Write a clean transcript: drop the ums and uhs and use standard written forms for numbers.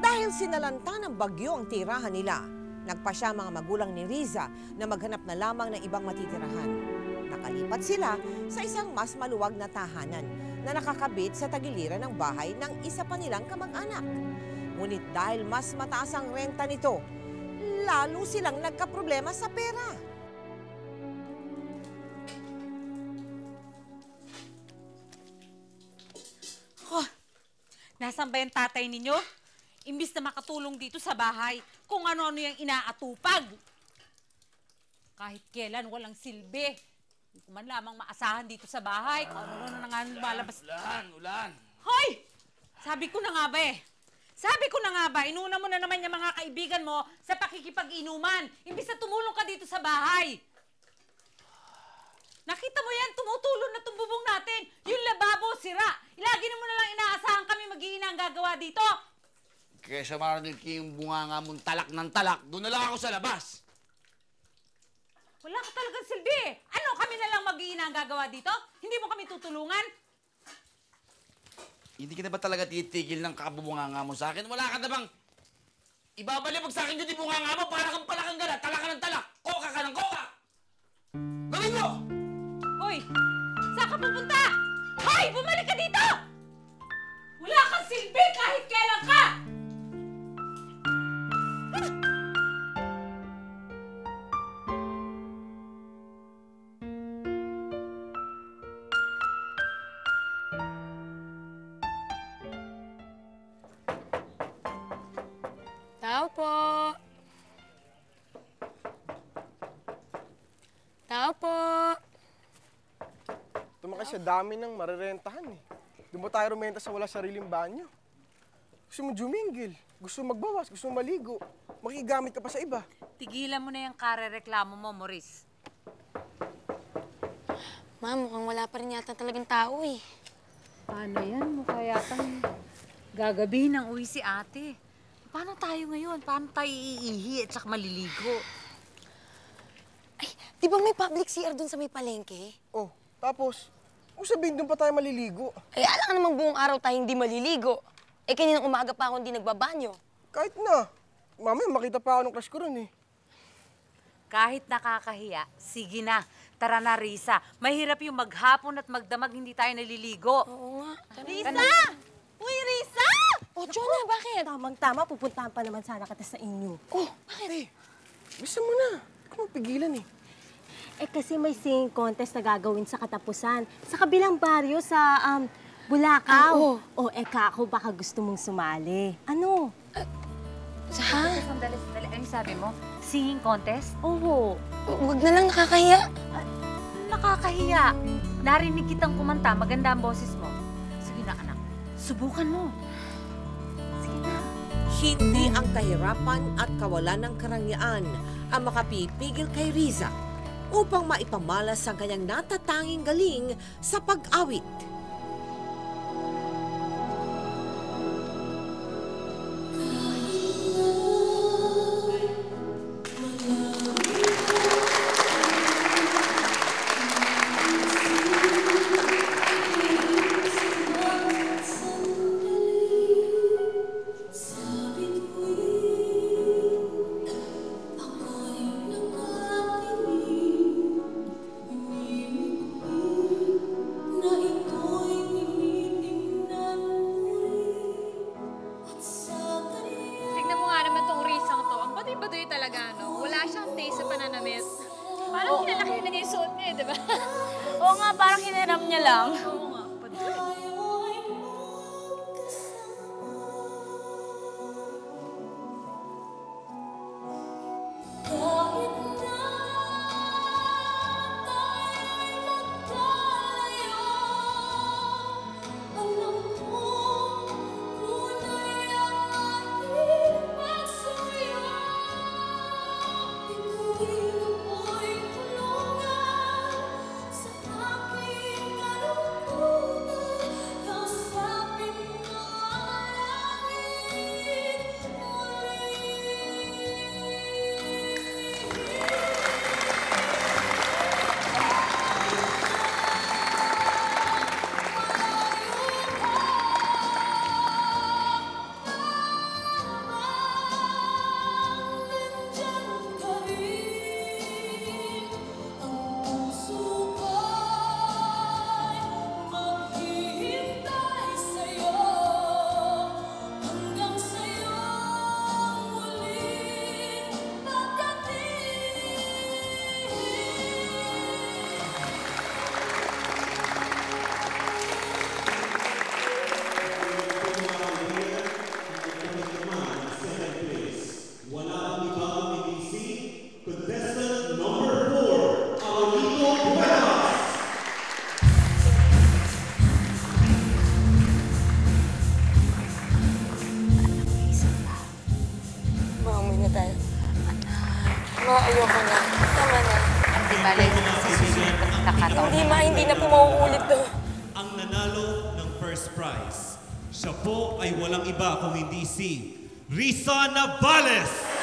Dahil sinalanta ng bagyo ang tirahan nila, nagpasya mga magulang ni Riza na maghanap na lamang ng ibang matitirahan. Nakalipat sila sa isang mas maluwag na tahanan na nakakabit sa tagiliran ng bahay ng isa pa nilang kamag-anak. Ngunit dahil mas mataas ang renta nito, lalo silang nagkaproblema sa pera. Oh, nasaan ba yung tatay ninyo? Imbis na makatulong dito sa bahay, kung ano-ano yung inaatupag. Kahit kailan walang silbi. Hindi ko man lamang maasahan dito sa bahay. Kung ano-ano na nga lumalabas. Ulan! Hoy! Sabi ko na nga ba Sabi ko na nga ba, inuna mo na naman yung mga kaibigan mo sa pakikipag-inuman. Imbis na tumulong ka dito sa bahay. Nakita mo yan, tumutulong na itong bubong natin. Yung lababo, sira. Ilagi mo na lang inaasahan kami mag-iina ang gagawa dito. Kesa marinig yung bunganga mong talak ng talak, doon na lang ako sa labas. Wala ka talagang silbi. Ano, kami na lang mag-iina ang gagawa dito? Hindi mo kami tutulungan? Hindi ka na ba talaga titigil ng kabubunganga mo sa akin? Wala ka na bang ibabalibag sa akin yung bunganga mo para kang palakang gala, talak ka ng talak, koka ka ng koka! Gawin mo! Hoy! Saan ka pupunta? Hoy! Bumalik ka dito! Wala kang silbi kahit kailan ka! Tao po. Tao po. Tumakas sa dami ng marirentahan eh. Doon mo tayo rumenta sa wala sariling banyo. Gusto mo jumingil, gusto mo magbawas, gusto mo maligo. Makigamit ka pa sa iba. Tigilan mo na yung karereklamo mo, Maurice. Ma'am, mukhang wala pa rin yata talagang tao eh. Paano yan? Mukha yatang gagabihin ng uwi si ate. Paano tayo ngayon? Paano tayo iihi at saka maliligo? Ay, di ba may public CR dun sa may palengke? Oh, tapos, kung sabihin doon pa tayo maliligo. Ay, alam ka namang buong araw tayo hindi maliligo. Eh, kaninang umaga pa ako hindi nagbabanyo. Kahit na. Mamaya makita pa ako ng crush ko ron eh. Kahit nakakahiya, sige na. Tara na, Risa. Mahirap yung maghapon at magdamag hindi tayo naliligo. Oo nga. Risa! Uy, Risa! Oh, Jonah, bakit? Tamang-tama, pupuntahan pa naman sana kita sa inyo. Oh, bakit? Eh, bisa mo na. Hindi ko mapigilan eh. Eh kasi may singing contest na gagawin sa katapusan. Sa kabilang baryo sa Bulacau. Oo. O ako baka gusto mong sumali. Ano? Ha? Sandali. Ano sabi mo? Singing contest? Oo. Huwag na lang, nakakahiya. Nakakahiya. Narinig kitang kumanta. Maganda ang boses mo. Sige na, anak. Subukan mo. Sige na. Hindi ang kahirapan at kawalan ng karangyaan ang makapipigil kay Riza upang maipamalas ang kanyang natatanging galing sa pag-awit. Tignan mo nga naman tong risang to. Ang baduy-baduy talaga, no? Wala siyang taste sa pananamit. Parang kinalaki na niya yung suot niya, di ba? Oo nga, parang hiniram niya lang. Oo nga, baduy. prize. Siya po ay walang iba kung hindi si Risa Navales!